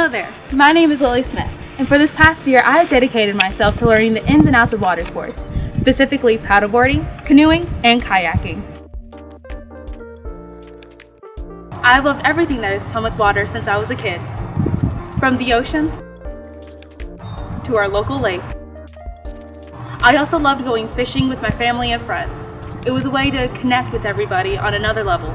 Hello there, my name is Lily Smith, and for this past year I have dedicated myself to learning the ins and outs of water sports, specifically paddleboarding, canoeing, and kayaking. I've loved everything that has come with water since I was a kid, from the ocean to our local lakes. I also loved going fishing with my family and friends. It was a way to connect with everybody on another level.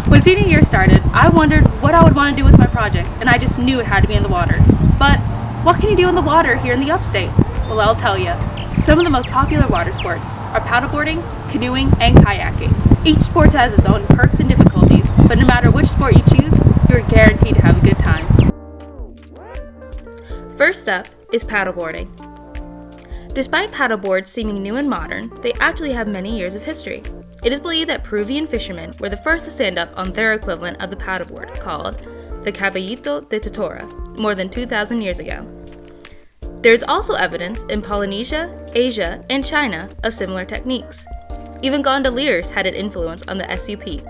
When senior year started, I wondered what I would want to do with my project, and I just knew it had to be in the water. But what can you do in the water here in the Upstate? Well, I'll tell you. Some of the most popular water sports are paddleboarding, canoeing, and kayaking. Each sport has its own perks and difficulties, but no matter which sport you choose, you're guaranteed to have a good time. First up is paddleboarding. Despite paddleboards seeming new and modern, they actually have many years of history. It is believed that Peruvian fishermen were the first to stand up on their equivalent of the paddleboard, called the caballito de totora, more than 2,000 years ago. There is also evidence in Polynesia, Asia, and China of similar techniques. Even gondoliers had an influence on the SUP.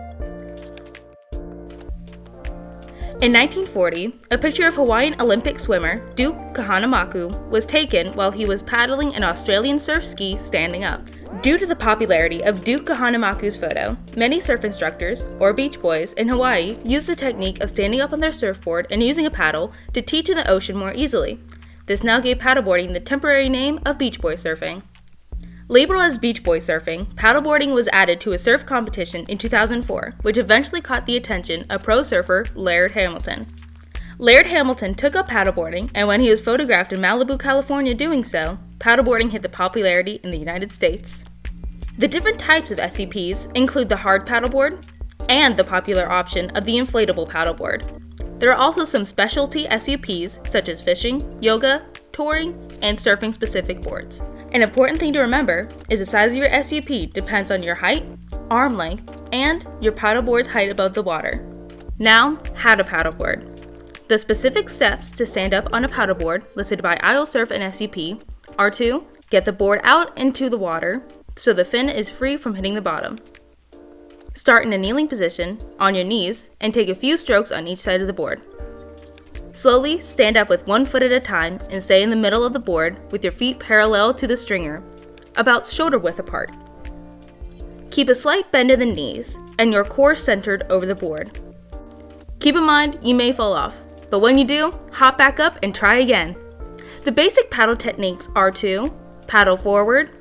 In 1940, a picture of Hawaiian Olympic swimmer Duke Kahanamaku was taken while he was paddling an Australian surf ski standing up. Due to the popularity of Duke Kahanamaku's photo, many surf instructors, or beach boys, in Hawaii use the technique of standing up on their surfboard and using a paddle to teach in the ocean more easily. This now gave paddleboarding the temporary name of beach boy surfing. Labeled as beach boy surfing, paddleboarding was added to a surf competition in 2004, which eventually caught the attention of pro surfer Laird Hamilton. Laird Hamilton took up paddleboarding, and when he was photographed in Malibu, California doing so, paddleboarding hit the popularity in the United States. The different types of SUPs include the hard paddleboard and the popular option of the inflatable paddleboard. There are also some specialty SUPs such as fishing, yoga, touring, and surfing specific boards. An important thing to remember is the size of your SUP depends on your height, arm length, and your paddleboard's height above the water. Now, how to paddleboard. The specific steps to stand up on a paddleboard listed by Isle Surf and SUP are to get the board out into the water so the fin is free from hitting the bottom. Start in a kneeling position on your knees and take a few strokes on each side of the board. Slowly stand up with one foot at a time and stay in the middle of the board with your feet parallel to the stringer, about shoulder width apart. Keep a slight bend in the knees and your core centered over the board. Keep in mind you may fall off, but when you do, hop back up and try again. The basic paddle techniques are to paddle forward,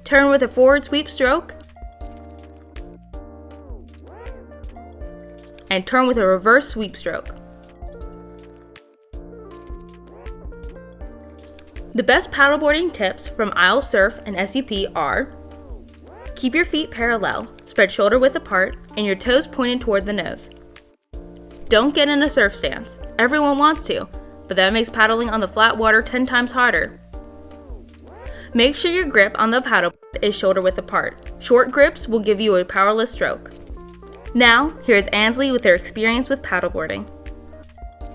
turn with a forward sweep stroke, and turn with a reverse sweep stroke. The best paddleboarding tips from Isle Surf and SUP are: keep your feet parallel, spread shoulder width apart, and your toes pointed toward the nose. Don't get in a surf stance. Everyone wants to, but that makes paddling on the flat water 10 times harder. Make sure your grip on the paddleboard is shoulder width apart. Short grips will give you a powerless stroke. Now, here's Ansley with her experience with paddleboarding.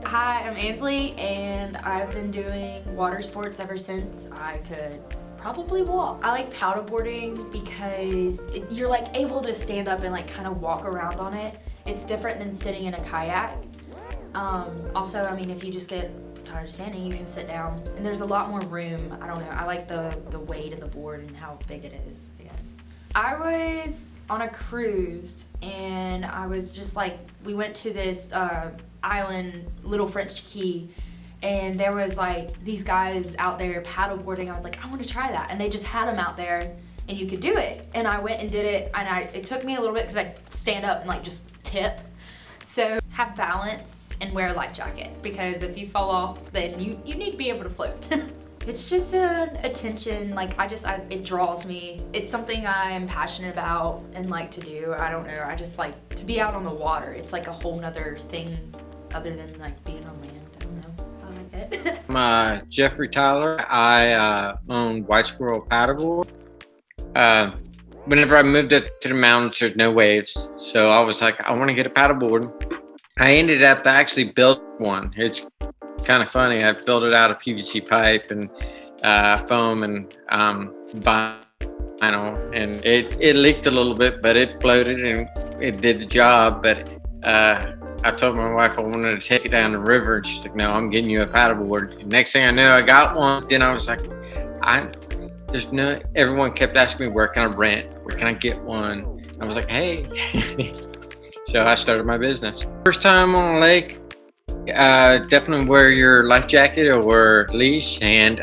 Hi, I'm Ansley, and I've been doing water sports ever since I could probably walk. I like paddleboarding because you're like able to stand up and like kind of walk around on it. It's different than sitting in a kayak. Also, I mean, if you just get tired of standing, you can sit down, and there's a lot more room. I don't know, I like the weight of the board and how big it is, I guess. I was on a cruise, and I was just like, we went to this island, Little French Key, and there was like these guys out there paddleboarding. I was like, I want to try that, and they just had them out there, and you could do it. And I went and did it, and it took me a little bit because I'd stand up and like just tip. So have balance and wear a life jacket, because if you fall off, then you need to be able to float. It's just an attention, like it draws me. It's something I'm passionate about and like to do. I don't know, I just like to be out on the water. It's like a whole nother thing other than like being on land. I don't know, I like it. I'm Jeffrey Tyler. I own White Squirrel Paddleboard. Whenever I moved up to the mountains, there's no waves. So I was like, I want to get a paddleboard. I ended up actually built one. It's kind of funny. I built it out of PVC pipe and foam and vinyl, and it leaked a little bit, but it floated and it did the job. But I told my wife I wanted to take it down the river, and she's like, "No, I'm getting you a paddleboard." And next thing I know, I got one. Then I was like, Everyone kept asking me, where can I rent? Where can I get one? I was like, hey. So I started my business. First time on a lake, definitely wear your life jacket or leash. And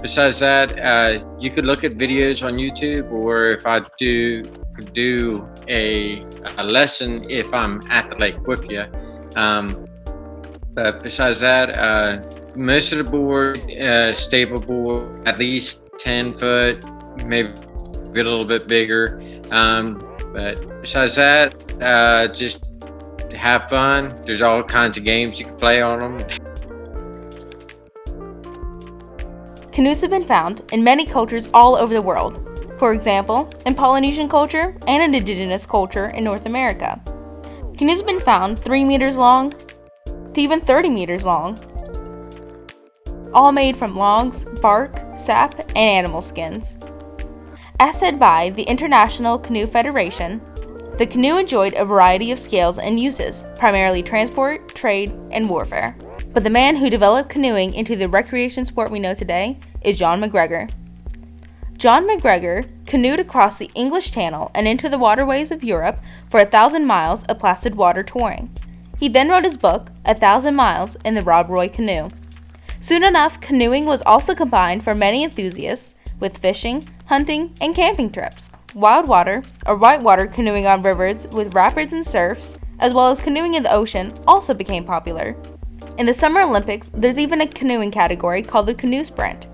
besides that, you could look at videos on YouTube, or if I do a lesson if I'm at the lake with you. But besides that, most of the board, stable board, at least 10 foot, maybe a little bit bigger. But besides that, just have fun. There's all kinds of games you can play on them. Canoes have been found in many cultures all over the world. For example, in Polynesian culture and in indigenous culture in North America. Canoes have been found 3 meters long to even 30 meters long, all made from logs, bark, sap, and animal skins. As said by the International Canoe Federation, the canoe enjoyed a variety of scales and uses, primarily transport, trade, and warfare. But the man who developed canoeing into the recreation sport we know today is John MacGregor. John MacGregor canoed across the English Channel and into the waterways of Europe for 1,000 miles of placid water touring. He then wrote his book, 1,000 Miles in the Rob Roy Canoe. Soon enough, canoeing was also combined for many enthusiasts with fishing, hunting, and camping trips. Wild water, or whitewater canoeing on rivers with rapids and surfs, as well as canoeing in the ocean, also became popular. In the Summer Olympics, there's even a canoeing category called the canoe sprint.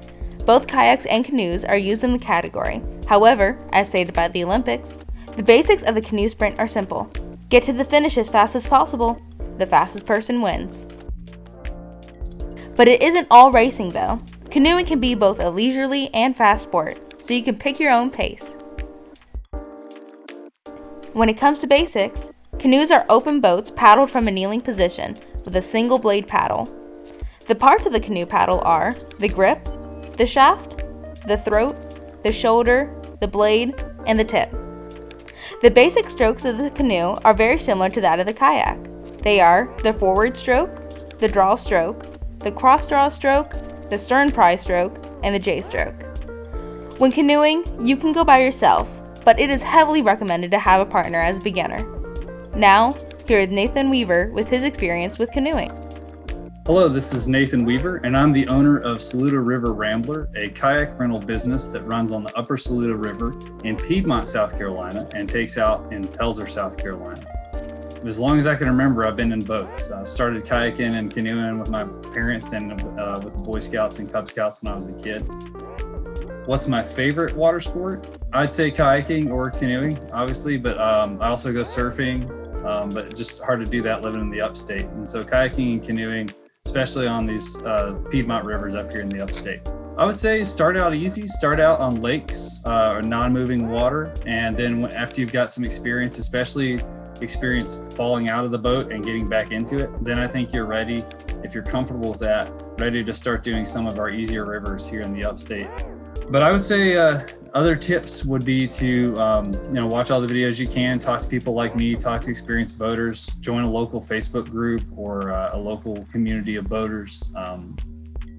Both kayaks and canoes are used in the category. However, as stated by the Olympics, the basics of the canoe sprint are simple. Get to the finish as fast as possible. The fastest person wins. But it isn't all racing though. Canoeing can be both a leisurely and fast sport, so you can pick your own pace. When it comes to basics, canoes are open boats paddled from a kneeling position with a single blade paddle. The parts of the canoe paddle are the grip, the shaft, the throat, the shoulder, the blade, and the tip. The basic strokes of the canoe are very similar to that of the kayak. They are the forward stroke, the draw stroke, the cross draw stroke, the stern prise stroke, and the J stroke. When canoeing, you can go by yourself, but it is heavily recommended to have a partner as a beginner. Now, here is Nathan Weaver with his experience with canoeing. Hello, this is Nathan Weaver, and I'm the owner of Saluda River Rambler, a kayak rental business that runs on the Upper Saluda River in Piedmont, South Carolina, and takes out in Pelzer, South Carolina. As long as I can remember, I've been in boats. I started kayaking and canoeing with my parents and with the Boy Scouts and Cub Scouts when I was a kid. What's my favorite water sport? I'd say kayaking or canoeing, obviously, but I also go surfing, but it's just hard to do that living in the Upstate. And so kayaking and canoeing, especially on these Piedmont rivers up here in the Upstate. I would say start out easy, start out on lakes or non-moving water, and then after you've got some experience, especially experience falling out of the boat and getting back into it, then I think you're ready, if you're comfortable with that, ready to start doing some of our easier rivers here in the Upstate. But I would say other tips would be to watch all the videos you can, talk to people like me, talk to experienced boaters, join a local Facebook group or a local community of boaters.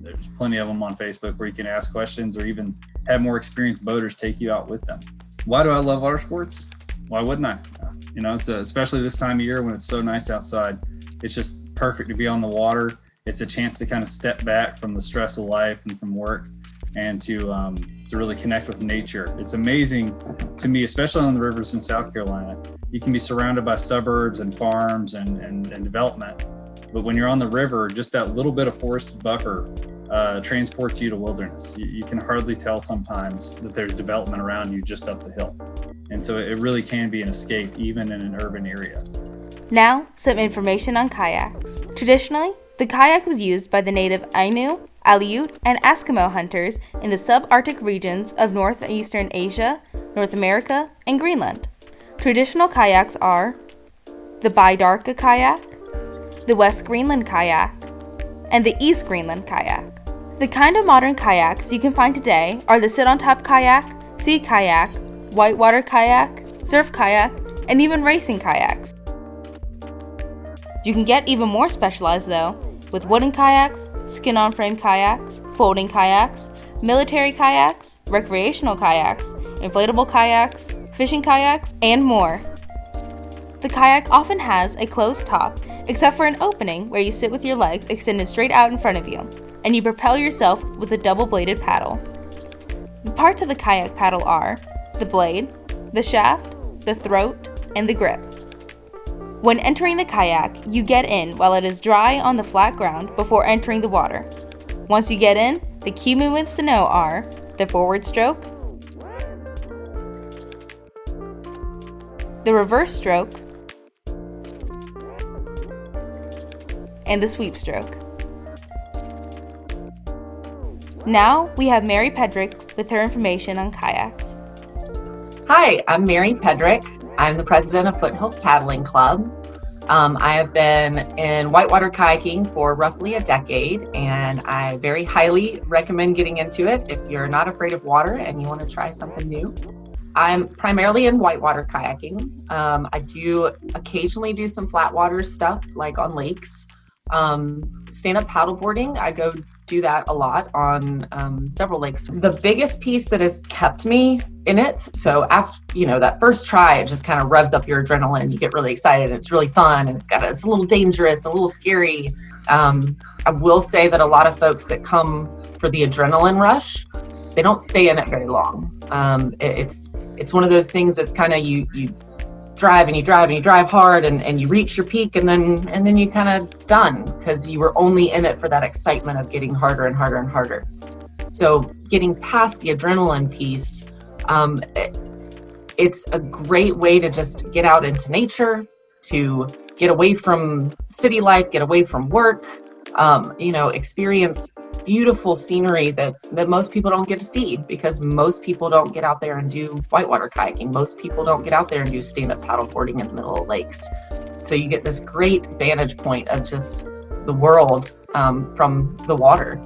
There's plenty of them on Facebook where you can ask questions or even have more experienced boaters take you out with them. Why do I love water sports? Why wouldn't I? It's especially this time of year when it's so nice outside. It's just perfect to be on the water. It's a chance to kind of step back from the stress of life and from work and to really connect with nature. It's amazing to me, especially on the rivers in South Carolina. You can be surrounded by suburbs and farms and development. But when you're on the river, just that little bit of forested buffer transports you to wilderness. You can hardly tell sometimes that there's development around you just up the hill. And so it really can be an escape, even in an urban area. Now, some information on kayaks. Traditionally, the kayak was used by the native Ainu, Aleut, and Eskimo hunters in the subarctic regions of northeastern Asia, North America, and Greenland. Traditional kayaks are the Bidarka kayak, the West Greenland kayak, and the East Greenland kayak. The kind of modern kayaks you can find today are the sit-on-top kayak, sea kayak, whitewater kayak, surf kayak, and even racing kayaks. You can get even more specialized though, with wooden kayaks, skin-on-frame kayaks, folding kayaks, military kayaks, recreational kayaks, inflatable kayaks, fishing kayaks, and more. The kayak often has a closed top, except for an opening where you sit with your legs extended straight out in front of you, and you propel yourself with a double-bladed paddle. The parts of the kayak paddle are the blade, the shaft, the throat, and the grip. When entering the kayak, you get in while it is dry on the flat ground before entering the water. Once you get in, the key movements to know are the forward stroke, the reverse stroke, and the sweep stroke. Now we have Mary Pedrick with her information on kayaks. Hi, I'm Mary Pedrick. I'm the president of Foothills Paddling Club. I have been in whitewater kayaking for roughly a decade, and I very highly recommend getting into it if you're not afraid of water and you want to try something new. I'm primarily in whitewater kayaking. I do occasionally do some flat water stuff like on lakes. Stand-up paddleboarding, I go do that a lot on several lakes. The biggest piece that has kept me in it, so after that first try, it just kind of revs up your adrenaline. You get really excited. It's really fun, and it's a little dangerous, a little scary. I will say that a lot of folks that come for the adrenaline rush, they don't stay in it very long. It's one of those things that's kind of you drive and you drive hard and you reach your peak and then you kind of done because you were only in it for that excitement of getting harder and harder and harder. So getting past the adrenaline piece, it's a great way to just get out into nature, to get away from city life, get away from work, experience beautiful scenery that most people don't get to see because most people don't get out there and do whitewater kayaking. Most people don't get out there and do stand-up paddleboarding in the middle of lakes. So you get this great vantage point of just the world from the water.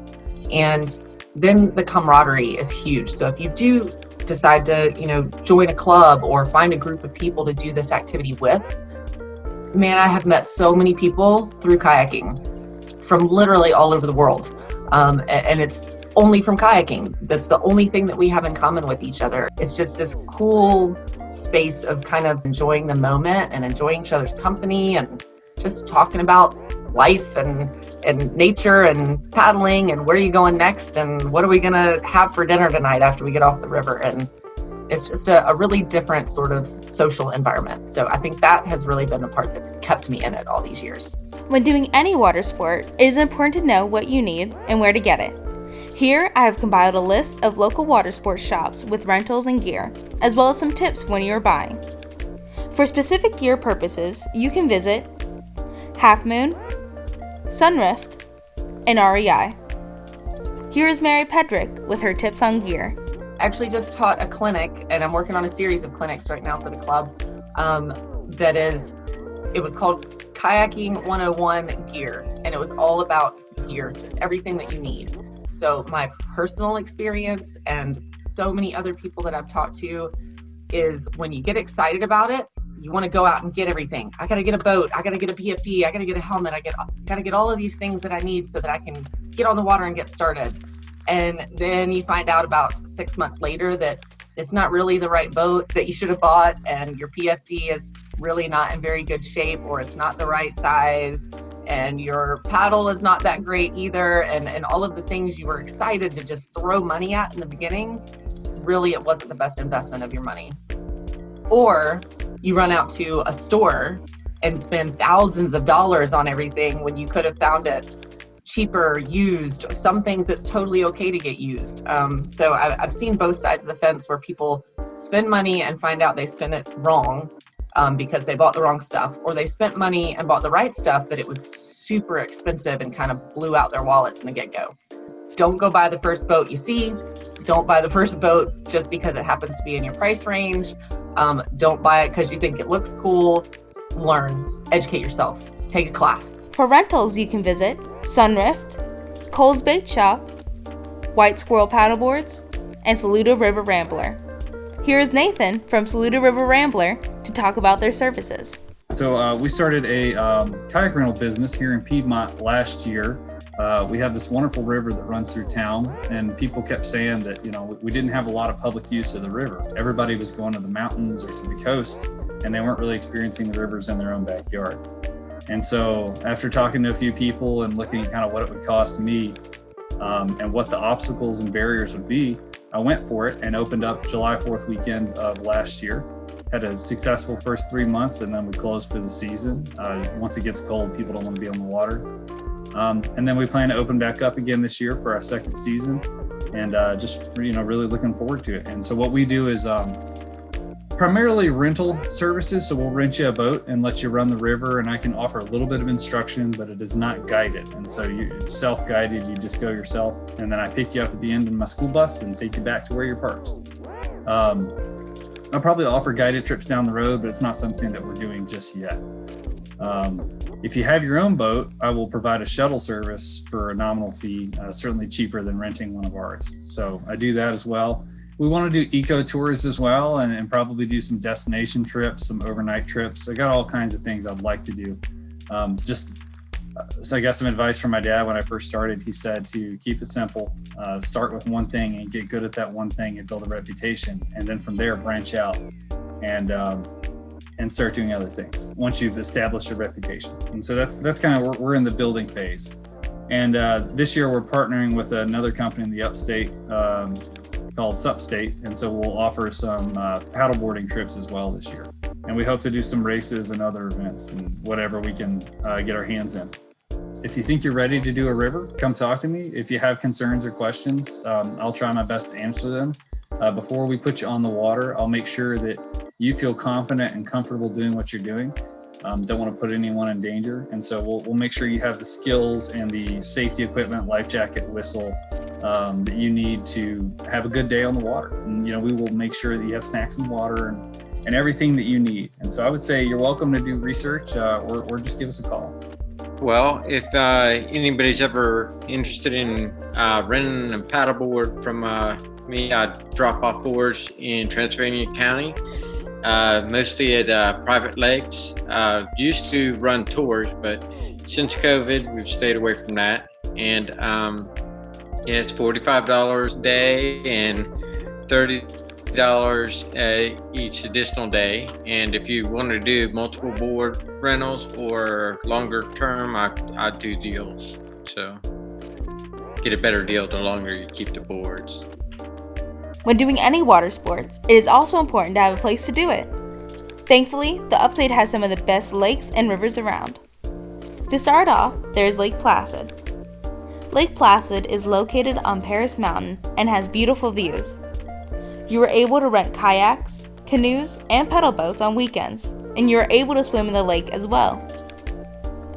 And then the camaraderie is huge. So if you do decide to, join a club or find a group of people to do this activity with, man, I have met so many people through kayaking from literally all over the world. And it's only from kayaking. That's the only thing that we have in common with each other. It's just this cool space of kind of enjoying the moment and enjoying each other's company and just talking about life and nature and paddling and where are you going next and what are we going to have for dinner tonight after we get off the river. And it's just a really different sort of social environment. So I think that has really been the part that's kept me in it all these years. When doing any water sport, it is important to know what you need and where to get it. Here, I have compiled a list of local water sports shops with rentals and gear, as well as some tips when you are buying. For specific gear purposes, you can visit Half Moon, Sunrift, and REI. Here is Mary Pedrick with her tips on gear. I actually just taught a clinic, and I'm working on a series of clinics right now for the club. It was called Kayaking 101 Gear, and it was all about gear, just everything that you need. So my personal experience and so many other people that I've talked to is when you get excited about it, you want to go out and get everything. I got to get a boat. I got to get a PFD. I got to get a helmet. I got to get all of these things that I need so that I can get on the water and get started. And then you find out about 6 months later that it's not really the right boat that you should have bought, and your PFD is really not in very good shape, or it's not the right size, and your paddle is not that great either, and all of the things you were excited to just throw money at in the beginning, really it wasn't the best investment of your money. Or you run out to a store and spend thousands of dollars on everything when you could have found it cheaper, used, some things it's totally okay to get used. So I've seen both sides of the fence where people spend money and find out they spent it wrong because they bought the wrong stuff, or they spent money and bought the right stuff, but it was super expensive and kind of blew out their wallets in the get-go. Don't go buy the first boat you see. Don't buy the first boat just because it happens to be in your price range. Don't buy it because you think it looks cool. Learn, educate yourself, take a class. For rentals, you can visit Sunrift, Cole's Bait Shop, White Squirrel Paddleboards, and Saluda River Rambler. Here is Nathan from Saluda River Rambler to talk about their services. So we started a kayak rental business here in Piedmont last year. We have this wonderful river that runs through town, and people kept saying that, we didn't have a lot of public use of the river. Everybody was going to the mountains or to the coast, and they weren't really experiencing the rivers in their own backyard. And so after talking to a few people and looking at kind of what it would cost me and what the obstacles and barriers would be, I went for it and opened up July 4th weekend of last year. Had a successful first 3 months, and then we closed for the season. Once it gets cold, people don't want to be on the water. And then we plan to open back up again this year for our second season, and just really looking forward to it. And so what we do is primarily rental services. So we'll rent you a boat and let you run the river, and I can offer a little bit of instruction, but it is not guided. And so it's self-guided. You just go yourself, and then I pick you up at the end in my school bus and take you back to where you're parked. I'll probably offer guided trips down the road, but it's not something that we're doing just yet. If you have your own boat, I will provide a shuttle service for a nominal fee, certainly cheaper than renting one of ours. So I do that as well. We want to do eco tours as well, and probably do some destination trips, some overnight trips. I got all kinds of things I'd like to do. So I got some advice from my dad when I first started. He said to keep it simple, start with one thing and get good at that one thing and build a reputation. And then from there, branch out and start doing other things once you've established a reputation. And so that's kind of, we're in the building phase. And this year we're partnering with another company in the Upstate called Upstate. And so we'll offer some paddleboarding trips as well this year. And we hope to do some races and other events and whatever we can get our hands in. If you think you're ready to do a river, come talk to me. If you have concerns or questions, I'll try my best to answer them. Before we put you on the water, I'll make sure that you feel confident and comfortable doing what you're doing. Don't want to put anyone in danger. And so we'll make sure you have the skills and the safety equipment, life jacket, whistle, that you need to have a good day on the water. And, we will make sure that you have snacks and water and everything that you need. And so I would say you're welcome to do research or just give us a call. Well, if anybody's ever interested in renting a paddleboard from me, I drop off boards in Transylvania County, mostly at private lakes. Used to run tours, but since COVID, we've stayed away from that. And it's $45 a day and $30 each additional day. And if you want to do multiple board rentals or longer term, I do deals. So get a better deal the longer you keep the boards. When doing any water sports, it is also important to have a place to do it. Thankfully, the Upstate has some of the best lakes and rivers around. To start off, there is Lake Placid. Lake Placid is located on Paris Mountain and has beautiful views. You are able to rent kayaks, canoes, and pedal boats on weekends, and you are able to swim in the lake as well.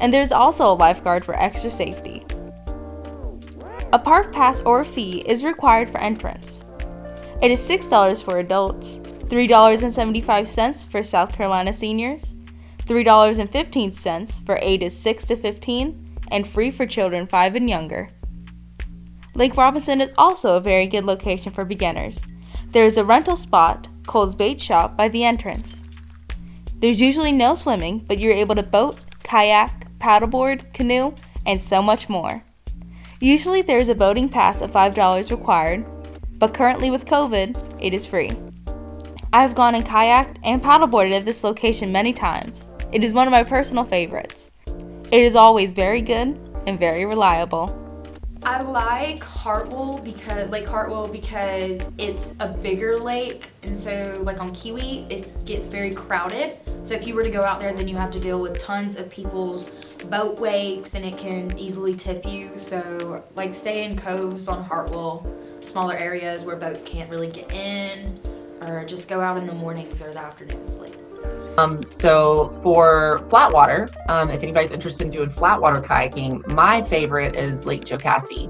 And there's also a lifeguard for extra safety. A park pass or fee is required for entrance. It is $6 for adults, $3.75 for South Carolina seniors, $3.15 for ages 6 to 15, and free for children 5 and younger. Lake Robinson is also a very good location for beginners. There is a rental spot, Cole's Bait Shop, by the entrance. There's usually no swimming, but you're able to boat, kayak, paddleboard, canoe, and so much more. Usually there is a boating pass of $5 required, but currently with COVID, it is free. I have gone and kayaked and paddleboarded at this location many times. It is one of my personal favorites. It is always very good and very reliable. I like Lake Hartwell because it's a bigger lake, and so like on Kiwi, it gets very crowded. So if you were to go out there, then you have to deal with tons of people's boat wakes, and it can easily tip you. So like stay in coves on Hartwell, smaller areas where boats can't really get in, or just go out in the mornings or the afternoons late. So for flat water, if anybody's interested in doing flat water kayaking, my favorite is Lake Jocassee.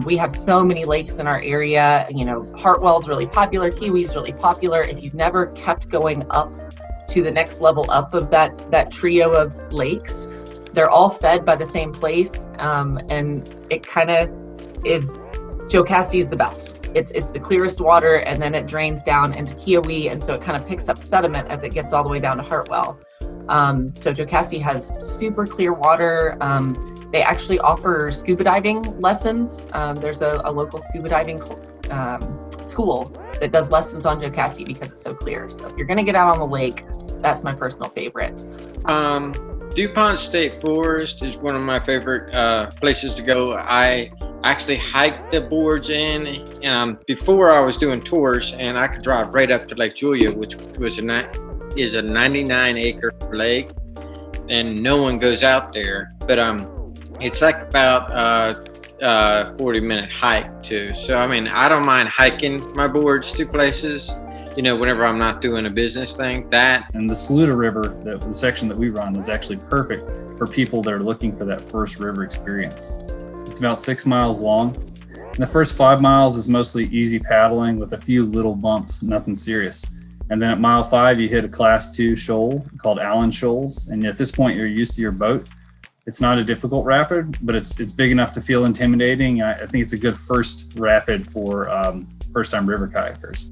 We have so many lakes in our area. Hartwell's really popular, Kiwi's really popular. If you've never kept going up to the next level up of that trio of lakes, they're all fed by the same place, and it kind of is. Jocassee is the best. It's the clearest water, and then it drains down into Kiwi, and so it kind of picks up sediment as it gets all the way down to Hartwell. So Jocassee has super clear water. They actually offer scuba diving lessons. There's a local scuba diving school that does lessons on Jocassee because it's so clear. So if you're going to get out on the lake, that's my personal favorite. DuPont State Forest is one of my favorite places to go. I actually hiked the boards in before I was doing tours, and I could drive right up to Lake Julia, which is a 99-acre lake, and no one goes out there. But it's like about 40-minute hike too. So I mean, I don't mind hiking my boards to places, whenever I'm not doing a business thing. And the Saluda River, the section that we run, is actually perfect for people that are looking for that first river experience. It's about 6 miles long, and the first 5 miles is mostly easy paddling with a few little bumps, nothing serious. And then at mile 5, you hit a class 2 shoal called Allen Shoals, and at this point, you're used to your boat. It's not a difficult rapid, but it's big enough to feel intimidating. I think it's a good first rapid for first-time river kayakers.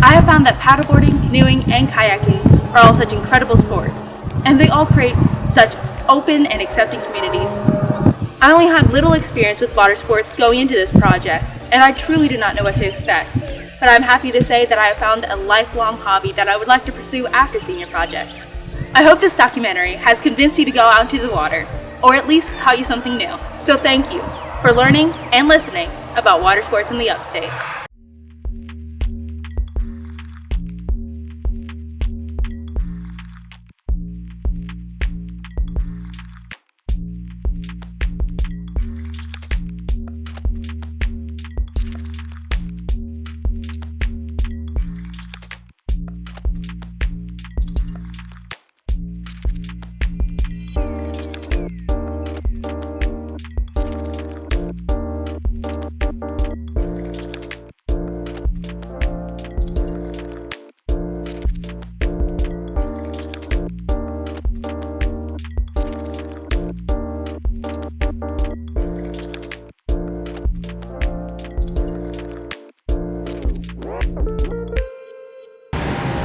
I have found that paddleboarding, canoeing, and kayaking are all such incredible sports, and they all create such open and accepting communities. I only had little experience with water sports going into this project, and I truly did not know what to expect, but I'm happy to say that I have found a lifelong hobby that I would like to pursue after senior project. I hope this documentary has convinced you to go out into the water, or at least taught you something new. So thank you for learning and listening about water sports in the Upstate.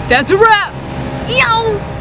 That's a wrap! Yo!